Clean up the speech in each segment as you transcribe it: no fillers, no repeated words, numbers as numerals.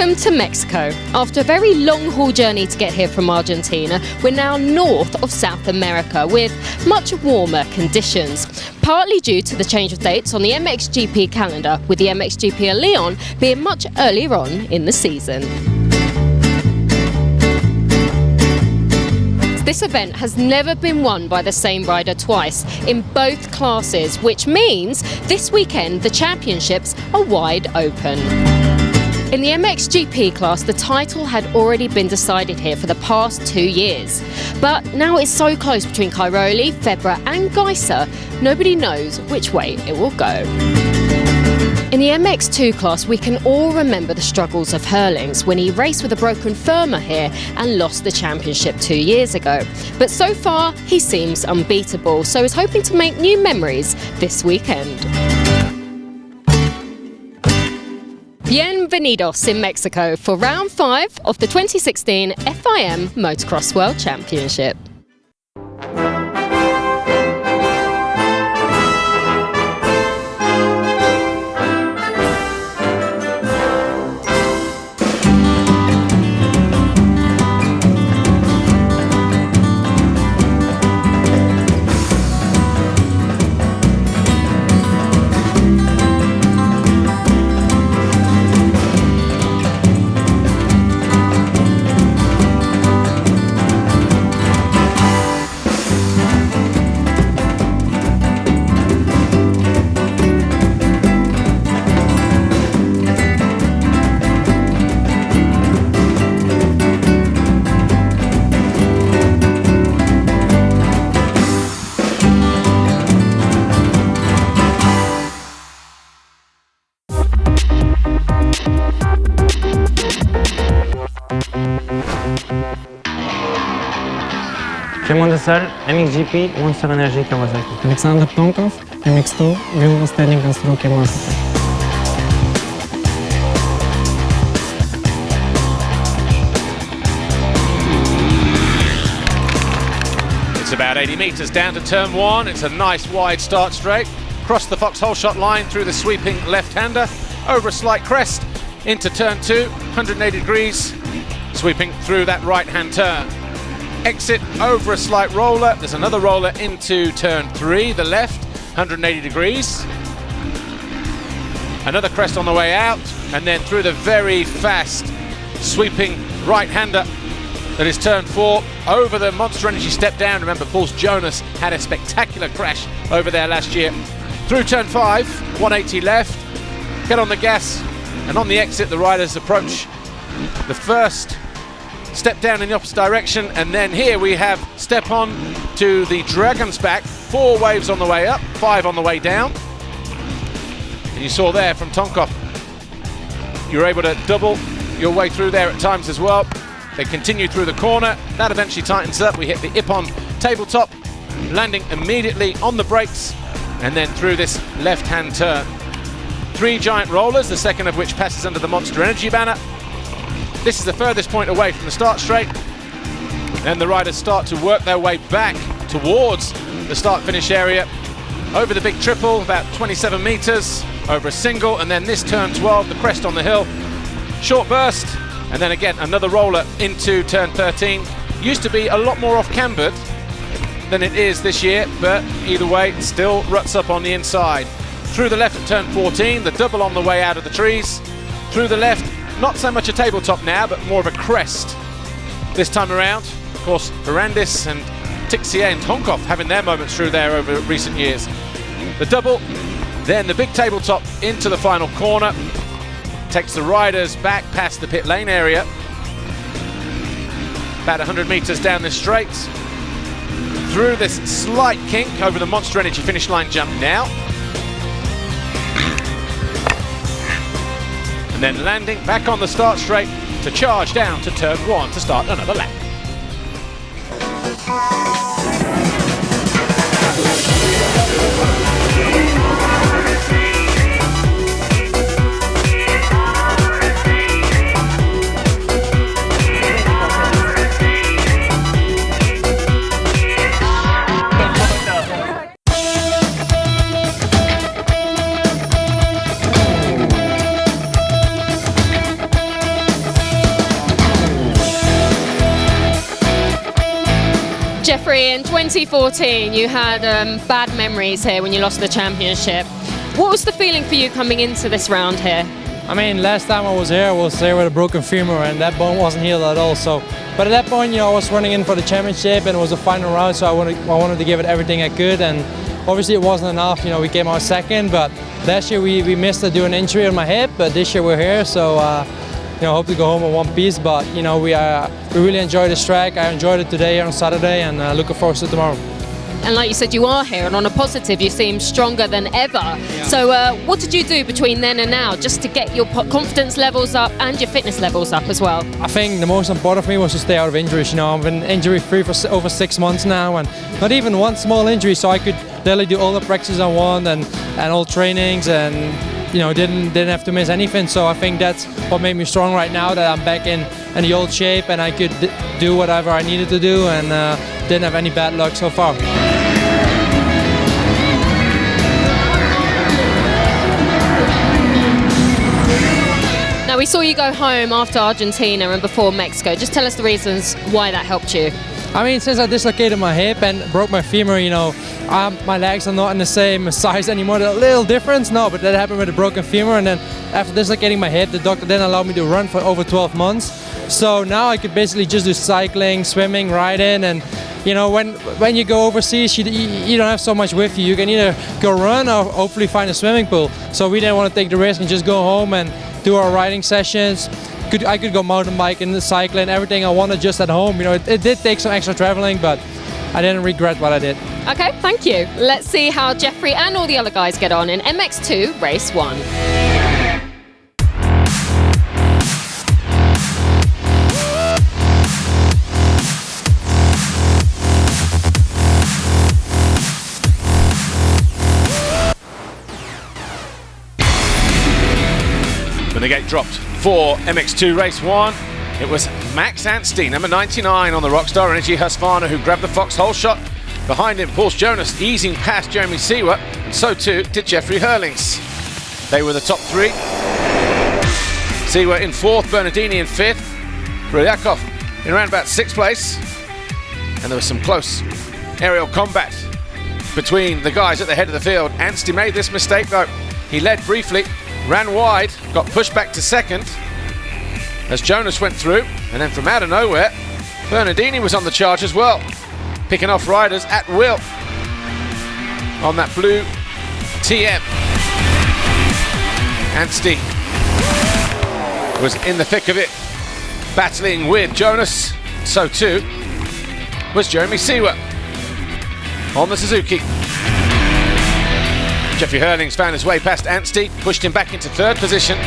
Welcome to Mexico. After a very long-haul journey to get here from Argentina, we're now north of South America with much warmer conditions, partly due to the change of dates on the MXGP calendar, with the MXGP at Leon being much earlier on in the season. This event has never been won by the same rider twice in both classes, which means this weekend the championships are wide open. In the MXGP class, the title had already been decided here for the past 2 years. But now it's so close between Cairoli, Febvre and Gajser, nobody knows which way it will go. In the MX2 class, we can all remember the struggles of Herlings when he raced with a broken femur here and lost the championship 2 years ago. But so far, he seems unbeatable, so he's hoping to make new memories this weekend. Bienvenidos in Mexico for round 5 of the 2016 FIM Motocross World Championship. Clément Dessal, MXGP, Monster Energy Kawasaki. Alexander Tonkov, MX2, Vivo Standing and Stroke Yamaha. It's about 80 metres down to turn 1. It's a nice wide start straight. Cross the Fox Holeshot line through the sweeping left-hander, over a slight crest, into turn 2, 180 degrees, sweeping through that right-hand turn. Exit over a slight roller. There's another roller into turn 3, the left, 180 degrees. Another crest on the way out, and then through the very fast sweeping right-hander that is turn 4, over the Monster Energy step down. Remember, Paul Jonas had a spectacular crash over there last year. Through turn 5, 180 left, get on the gas, and on the exit the riders approach the first step down in the opposite direction, and then here we have step on to the Dragon's Back. 4 waves on the way up, 5 on the way down. And you saw there from Tonkov, you're able to double your way through there at times as well. They continue through the corner, that eventually tightens up. We hit the Ippon tabletop, landing immediately on the brakes, and then through this left-hand turn. 3 giant rollers, the second of which passes under the Monster Energy banner. This is the furthest point away from the start straight. Then the riders start to work their way back towards the start-finish area. Over the big triple, about 27 metres, over a single, and then this turn 12, the crest on the hill. Short burst, and then again another roller into turn 13. Used to be a lot more off-cambered than it is this year, but either way, still ruts up on the inside. Through the left at turn 14, the double on the way out of the trees. Through the left, not so much a tabletop now, but more of a crest this time around. Of course, Ferrandis and Tixier and Tonkov having their moments through there over recent years. The double, then the big tabletop into the final corner. Takes the riders back past the pit lane area. About 100 metres down this straight. Through this slight kink over the Monster Energy finish line jump now. And then landing back on the start straight to charge down to turn 1 to start another lap. Jeffrey, in 2014 you had bad memories here when you lost the championship. What was the feeling for you coming into this round here? I mean, last time I was there with a broken femur, and that bone wasn't healed at all. So, but at that point, you know, I was running in for the championship, and it was a final round, so I wanted to give it everything I could. And obviously, it wasn't enough. You know, we came out second, but last year we missed it due to an injury on my hip. But this year we're here, so you know, hope to go home in one piece. But you know, we really enjoyed this track. I enjoyed it today on Saturday, and looking forward to tomorrow. And like you said, you are here, and on a positive, you seem stronger than ever. Yeah. So what did you do between then and now just to get your confidence levels up and your fitness levels up as well? I think the most important for me was to stay out of injuries. You know, I've been injury-free for over 6 months now, and not even one small injury, so I could literally do all the practices I want and all trainings, and you know, didn't have to miss anything. So I think that's what made me strong right now, that I'm back in the old shape and I could do whatever I needed to do, and didn't have any bad luck so far. Now, we saw you go home after Argentina and before Mexico. Just tell us the reasons why that helped you. I mean, since I dislocated my hip and broke my femur, you know, my legs are not in the same size anymore. There's a little difference, no, but that happened with a broken femur. And then after dislocating my hip, the doctor then allowed me to run for over 12 months. So now I could basically just do cycling, swimming, riding, and you know, when you go overseas, you don't have so much with you. You can either go run or hopefully find a swimming pool. So we didn't want to take the risk and just go home and do our riding sessions. I could go mountain biking, cycling, everything I wanted just at home. You know, it did take some extra traveling, but I didn't regret what I did. Okay, thank you. Let's see how Jeffrey and all the other guys get on in MX2 Race 1. When the gate dropped for MX2 Race 1, it was Max Anstey, number 99 on the Rockstar Energy Husqvarna, who grabbed the foxhole shot. Behind him, Paul Jonas easing past Jeremy Seewer, and so too did Jeffrey Hurlings. They were the top three. Seewer in fourth, Bernardini in fifth, Brulyakov in around about sixth place. And there was some close aerial combat between the guys at the head of the field. Anstey made this mistake though. He led briefly, ran wide, got pushed back to second as Jonas went through, and then from out of nowhere, Bernardini was on the charge as well, picking off riders at will on that blue TM. Anstey was in the thick of it, battling with Jonas. So too was Jeremy Seewer on the Suzuki. Jeffrey Hurlings found his way past Anstey, pushed him back into third position.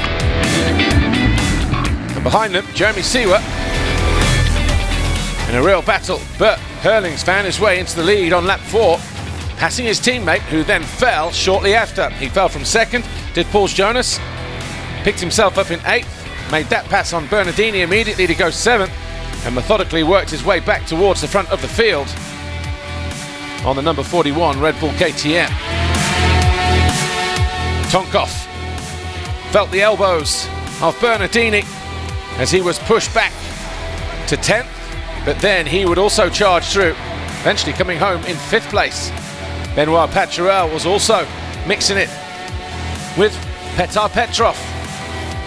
And behind them, Jeremy Seewer in a real battle, but Hurlings found his way into the lead on lap 4, passing his teammate, who then fell shortly after. He fell from second, did Paul Jonas, picked himself up in 8th, made that pass on Bernardini immediately to go 7th, and methodically worked his way back towards the front of the field on the number 41 Red Bull KTM. Tonkov felt the elbows of Bernardini as he was pushed back to 10th, but then he would also charge through, eventually coming home in 5th place. Benoit Paturel was also mixing it with Petar Petrov,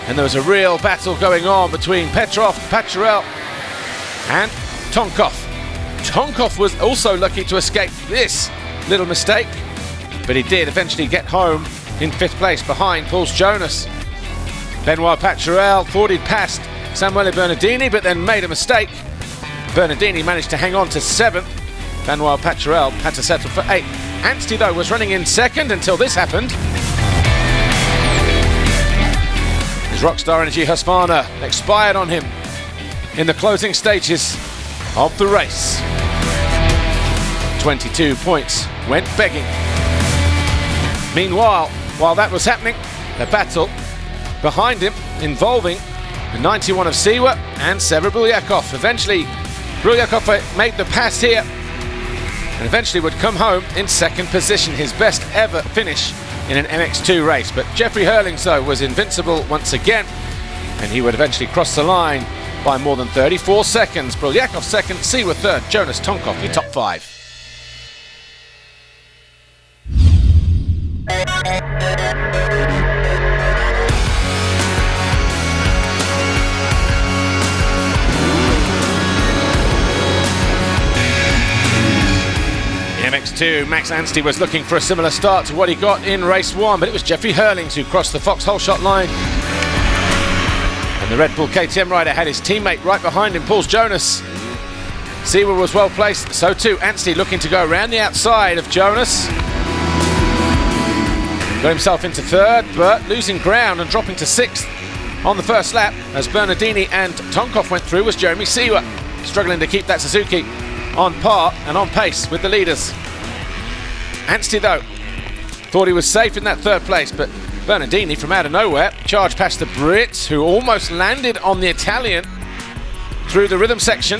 and there was a real battle going on between Petrov, Paturel and Tonkov. Tonkov was also lucky to escape this little mistake, but he did eventually get home in 5th place behind Paul Jonas. Benoit Paturel thought he'd passed Samuele Bernardini, but then made a mistake. Bernardini managed to hang on to 7th. Benoit Paturel had to settle for 8th. Anstey, though, was running in 2nd until this happened. His Rockstar Energy Husqvarna expired on him in the closing stages of the race. 22 points went begging. Meanwhile, while that was happening, the battle behind him involving the 91 of Seewer and Sever Brulyakov. Eventually, Brulyakov made the pass here and eventually would come home in 2nd position, his best ever finish in an MX2 race. But Jeffrey Hurlings, though, was invincible once again, and he would eventually cross the line by more than 34 seconds. Brylyakov second, Siwa third, Jonas Tonkov your top 5. MX2, Max Anstie was looking for a similar start to what he got in race 1, but it was Jeffrey Hurlings who crossed the Foxhole shot line. And the Red Bull KTM rider had his teammate right behind him, Pauls Jonas. Siwa was well placed, so too Anstie, looking to go around the outside of Jonas. Got himself into third, but losing ground and dropping to 6th on the first lap as Bernardini and Tonkov went through was Jeremy Siwa, struggling to keep that Suzuki on par and on pace with the leaders. Anstie, though, thought he was safe in that third place, but Bernardini from out of nowhere charged past the Brit, who almost landed on the Italian through the rhythm section.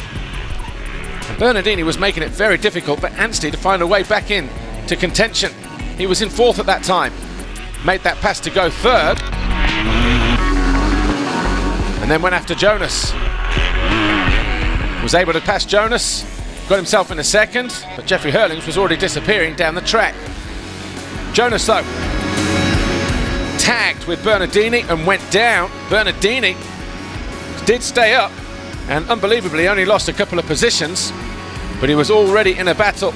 And Bernardini was making it very difficult for Anstie to find a way back in to contention. He was in 4th at that time, made that pass to go 3rd, and then went after Jonas. Was able to pass Jonas, got himself in a 2nd, but Jeffrey Hurlings was already disappearing down the track. Jonas, though, tagged with Bernardini and went down. Bernardini did stay up and unbelievably only lost a couple of positions, but he was already in a battle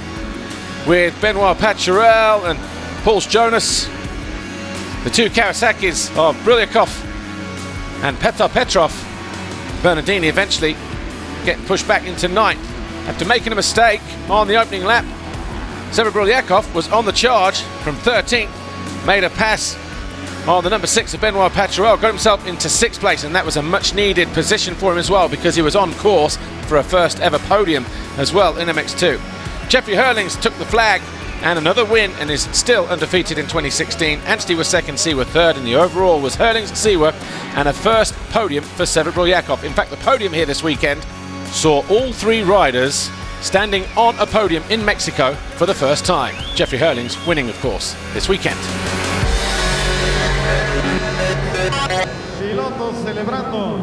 with Benoit Paturel and Pauls Jonas, the two Kawasaki's of Brylyakov and Petr Petrov. Bernardini eventually getting pushed back into 9th after making a mistake on the opening lap. Seba Brylyakov was on the charge from 13th, made a pass on the number 6 of Benoit Paturel, got himself into 6th place, and that was a much needed position for him as well, because he was on course for a first ever podium as well in MX2. Jeffrey Hurlings took the flag and another win and is still undefeated in 2016. Anstie was 2nd, Siwa 3rd, and the overall was Hurlings, Siwa, and a first podium for Seba Brylyakov. In fact, the podium here this weekend saw all 3 riders standing on a podium in Mexico for the first time. Jeffrey Hurlings winning, of course, this weekend. Pilotos celebrando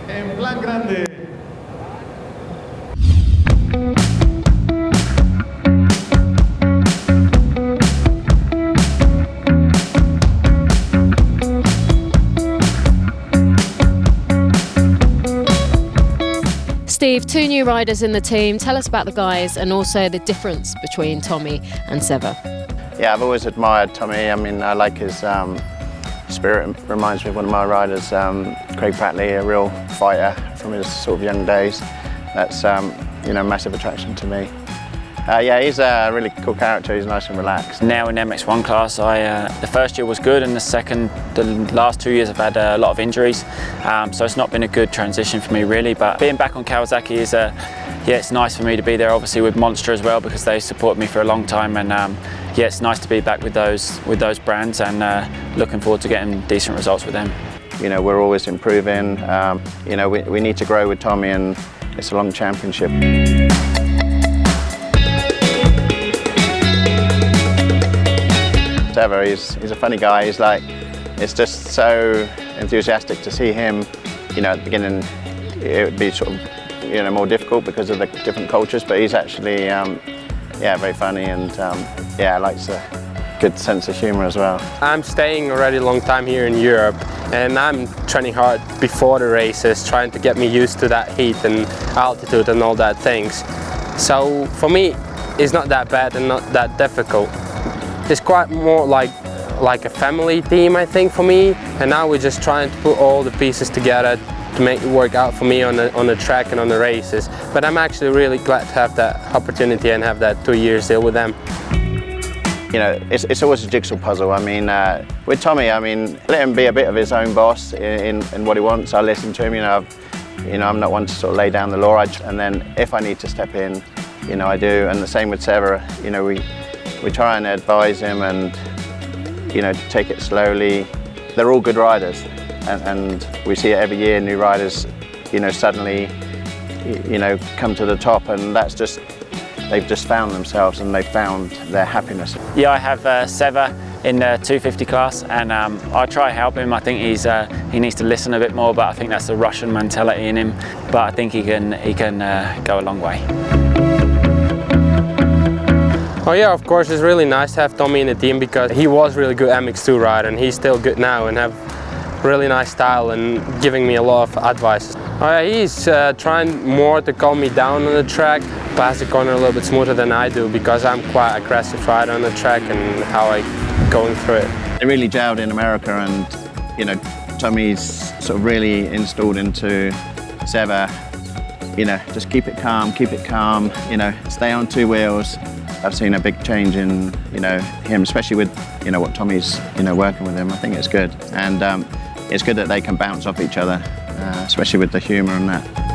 en plan grande. Steve, 2 new riders in the team. Tell us about the guys and also the difference between Tommy and Seba. Yeah, I've always admired Tommy. I mean, I like his spirit. It reminds me of one of my riders, Craig Pratley, a real fighter from his sort of young days. That's you know, massive attraction to me. Yeah, he's a really cool character. He's nice and relaxed. Now in MX1 class, the first year was good, and the last 2 years I've had a lot of injuries, so it's not been a good transition for me really. But being back on Kawasaki is, yeah, it's nice for me to be there. Obviously with Monster as well, because they supported me for a long time, and yeah, it's nice to be back with those brands, and looking forward to getting decent results with them. You know, we're always improving. You know, we need to grow with Tommy, and it's a long championship. Ever. He's a funny guy. He's like, it's just so enthusiastic to see him. You know, at the beginning it would be sort of, you know, more difficult because of the different cultures, but he's actually, yeah, very funny, and yeah, likes a good sense of humor as well. I'm staying already a long time here in Europe, and I'm training hard before the races, trying to get me used to that heat and altitude and all that things. So for me, it's not that bad and not that difficult. It's quite more like a family team, I think, for me, and now we're just trying to put all the pieces together to make it work out for me on the track and on the races. But I'm actually really glad to have that opportunity and have that 2 years there with them. You know, it's always a jigsaw puzzle. I mean, with Tommy, I mean, let him be a bit of his own boss in what he wants. I listen to him. You know, I'm not one to sort of lay down the law. And then if I need to step in, you know, I do. And the same with Seba. You know, we try and advise him, and you know, to take it slowly. They're all good riders, and we see it every year. New riders, you know, suddenly, you know, come to the top, and that's just, they've just found themselves and they've found their happiness. Yeah, I have Seba. in the 250 class, and I try help him. I think he needs to listen a bit more, but I think that's the Russian mentality in him. But I think he can go a long way. Oh yeah, of course, it's really nice to have Tommy in the team because he was really good MX2 rider and he's still good now and have really nice style and giving me a lot of advice. Oh yeah, he's trying more to calm me down on the track, pass the corner a little bit smoother than I do because I'm quite aggressive rider on the track and how I going through it. They really gelled in America, and you know, Tommy's sort of really installed into Seba, you know, just keep it calm, you know, stay on two wheels. I've seen a big change in, you know, him, especially with, you know, what Tommy's, you know, working with him. I think it's good, and it's good that they can bounce off each other, especially with the humour and that.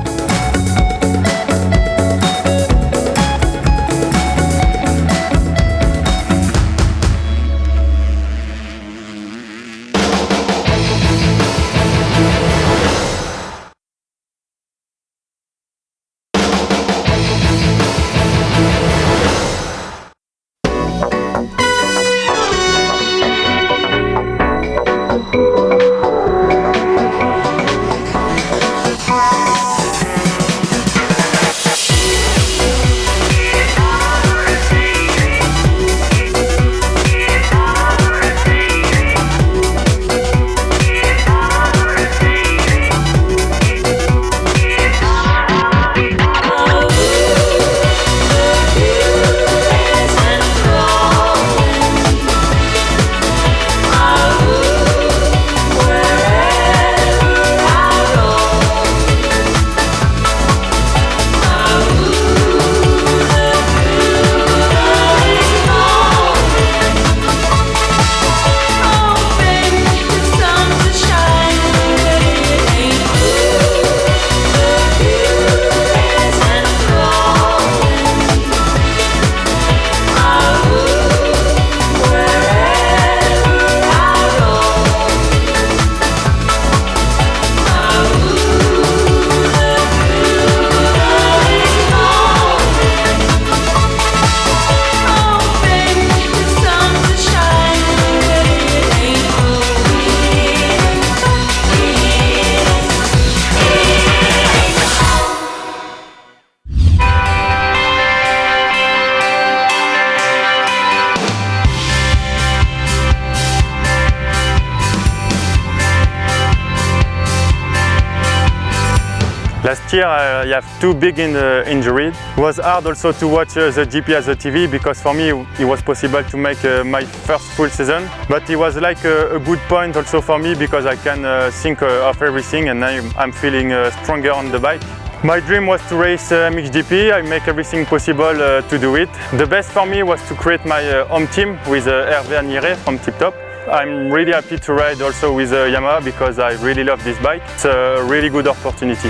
Last year I have two big injuries. It was hard also to watch the GP as a TV because for me it was possible to make my first full season. But it was like a good point also for me because I can think of everything and I'm feeling stronger on the bike. My dream was to race MXGP. I make everything possible to do it. The best for me was to create my home team with Hervé Agniré from Tip Top. I'm really happy to ride also with Yamaha because I really love this bike. It's a really good opportunity.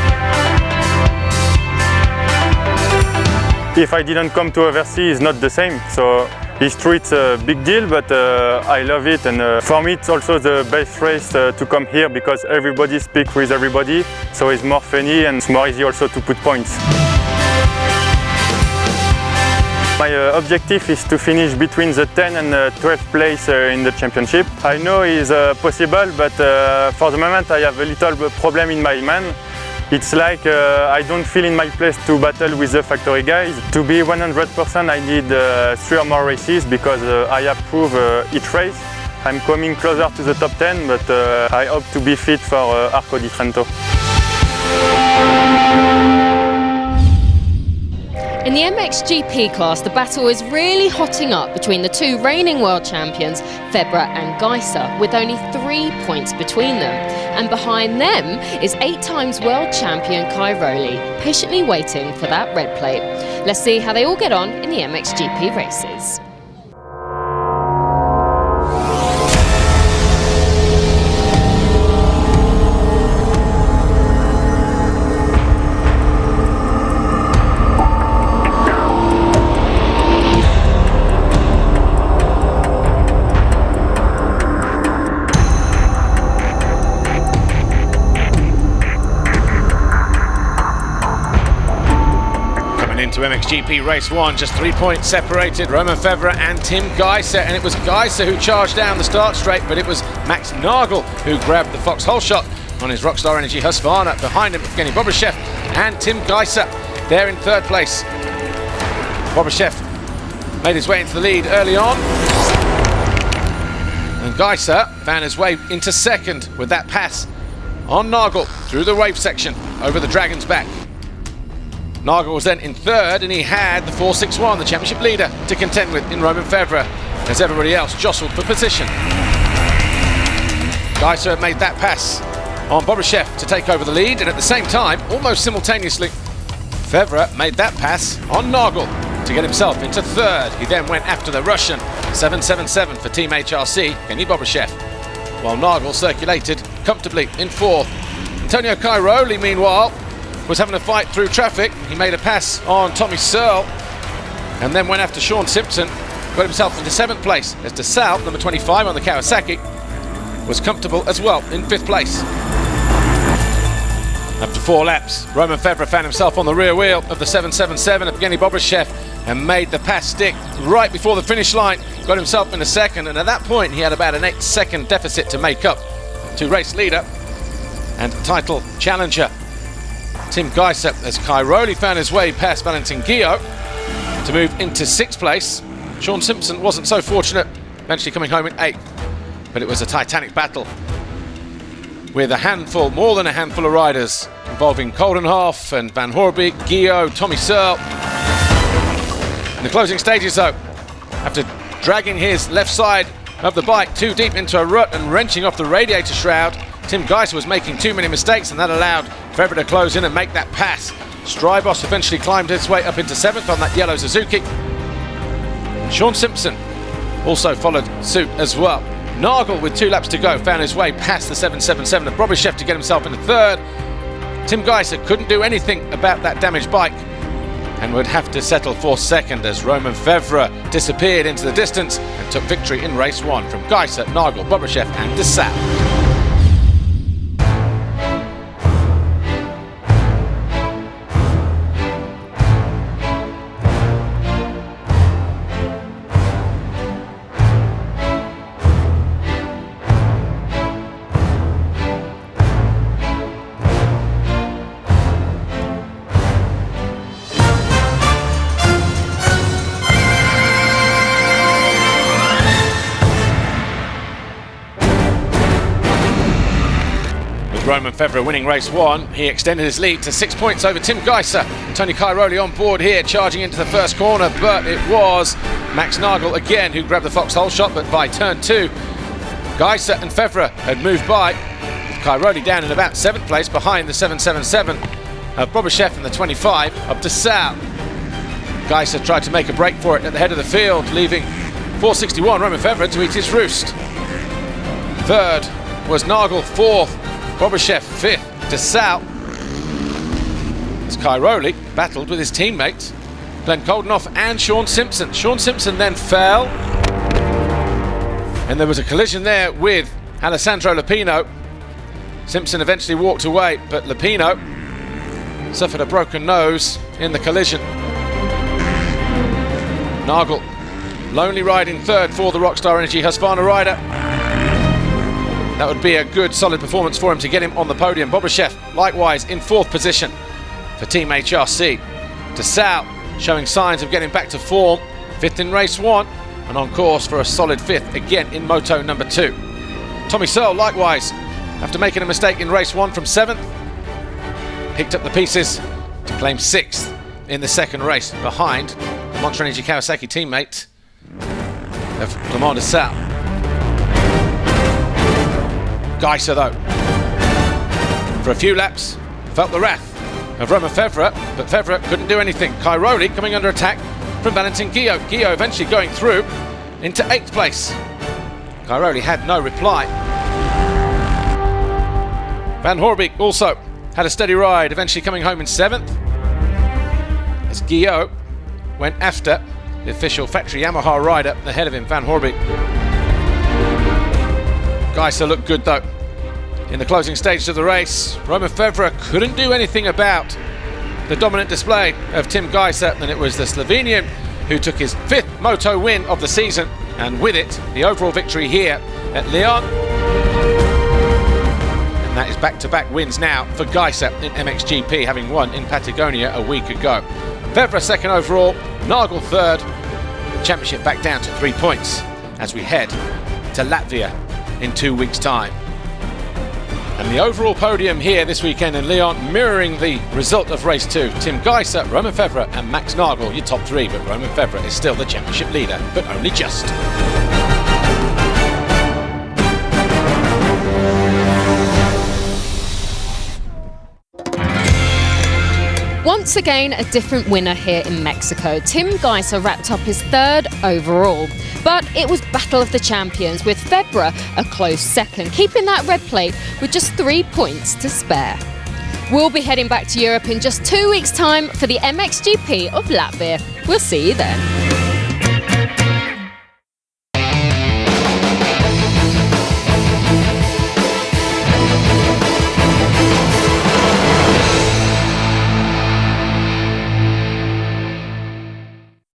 If I didn't come to overseas, it's not the same. So history it's a big deal, but I love it. And for me, it's also the best race to come here because everybody speaks with everybody. So it's more funny and it's more easy also to put points. My objective is to finish between the 10th and 12th place in the championship. I know it's possible, but for the moment I have a little problem in my mind. It's like I don't feel in my place to battle with the factory guys. To be 100% I need 3 or more races because I approve each race. I'm coming closer to the top 10, but I hope to be fit for Arco di Trento. In the MXGP class, the battle is really hotting up between the two reigning world champions, Febvre and Gajser, with only 3 points between them. And behind them is 8 times world champion Cairoli, patiently waiting for that red plate. Let's see how they all get on in the MXGP races. to MXGP Race 1, just 3 points separated Romain Febvre and Tim Gajser, and it was Gajser who charged down the start straight, but it was Max Nagel who grabbed the Foxhole shot on his Rockstar Energy Husqvarna. Behind him, Evgeny Bobryshev and Tim Gajser there in third place. Bobryshev made his way into the lead early on, and Gajser found his way into second with that pass on Nagel through the wave section over the Dragon's back. Nagel was then in third, and he had the 461, the championship leader, to contend with in Romain Febvre, as everybody else jostled for position. Gajser made that pass on Bobryshev to take over the lead, and at the same time, almost simultaneously, Febvre made that pass on Nagel to get himself into third. He then went after the Russian 777 for Team HRC, Evgeny Bobryshev, while Nagel circulated comfortably in fourth. Antonio Cairoli, meanwhile, was having a fight through traffic. He made a pass on Tommy Searle and then went after Sean Simpson, got himself into seventh place as DeSalle, number 25 on the Kawasaki, was comfortable as well in fifth place. After 4 laps, Romain Febvre found himself on the rear wheel of the 777 of Evgeny Bobryshev and made the pass stick right before the finish line, got himself into second, and at that point he had about an 8-second deficit to make up to race leader and title challenger Tim Gajser, as Cairoli found his way past Valentin Guillot to move into sixth place. Sean Simpson wasn't so fortunate, eventually coming home in eighth, but it was a titanic battle with a handful, more than a handful of riders involving Coldenhoff and Van Hoorbeek, Guillot, Tommy Searle. In the closing stages though, after dragging his left side of the bike too deep into a rut and wrenching off the radiator shroud, Tim Gajser was making too many mistakes, and that allowed Febvre to close in and make that pass. Strybos eventually climbed his way up into seventh on that yellow Suzuki. Sean Simpson also followed suit as well. Nagel, with 2 laps to go, found his way past the 777 of Bobryshev to get himself into third. Tim Gajser couldn't do anything about that damaged bike and would have to settle for second as Romain Febvre disappeared into the distance and took victory in race 1 from Gajser, Nagel, Bobryshev and DeSalle. Romain Febvre winning race 1, he extended his lead to 6 points over Tim Gajser. Tony Cairoli on board here, charging into the first corner, but it was Max Nagel again who grabbed the Foxhole shot, but by turn 2, Gajser and Febvre had moved by, with Cairoli down in about 7th place behind the 777 of Bobryshev and the 25 of DeSalle. Gajser tried to make a break for it at the head of the field, leaving 461 Romain Febvre to eat his roost. Third was Nagel, 4th Bobryshev, 5th, DeSalle. As Cairoli battled with his teammates, Glenn Coldenhoff and Sean Simpson. Sean Simpson then fell, and there was a collision there with Alessandro Lupino. Simpson eventually walked away, but Lupino suffered a broken nose in the collision. Nagel, lonely ride in third for the Rockstar Energy Husqvarna rider. That would be a good, solid performance for him to get him on the podium. Bobryshev, likewise, in 4th position for Team HRC. DeSalle showing signs of getting back to form, 5th in race 1, and on course for a solid 5th again in Moto number 2. Tommy Searle, likewise, after making a mistake in race 1 from 7th, picked up the pieces to claim 6th in the second race behind the Monster Energy Kawasaki teammate of Clément DeSalle. Gajser, though, for a few laps, felt the wrath of Romain Febvre, but Febvre couldn't do anything. Cairoli coming under attack from Valentin Guillot. Guillot eventually going through into 8th place. Cairoli had no reply. Van Hoorbeek also had a steady ride, eventually coming home in 7th, as Guillot went after the official factory Yamaha rider ahead of him, Van Hoorbeek. Gajser looked good though in the closing stages of the race. Romain Febvre couldn't do anything about the dominant display of Tim Gajser, and it was the Slovenian who took his 5th moto win of the season, and with it, the overall victory here at Lyon. And that is back-to-back wins now for Gajser in MXGP, having won in Patagonia a week ago. Febvre 2nd overall, Nagel 3rd. Championship back down to 3 points as we head to Latvia in 2 weeks' time. And the overall podium here this weekend in Lyon mirroring the result of race 2. Tim Gajser, Romain Febvre and Max Nagel, your top 3, but Romain Febvre is still the championship leader, but only just. Once again, a different winner here in Mexico. Tim Gajser wrapped up his 3rd overall. But it was Battle of the Champions, with Febvre a close 2nd, keeping that red plate with just 3 points to spare. We'll be heading back to Europe in just 2 weeks' time for the MXGP of Latvia. We'll see you then.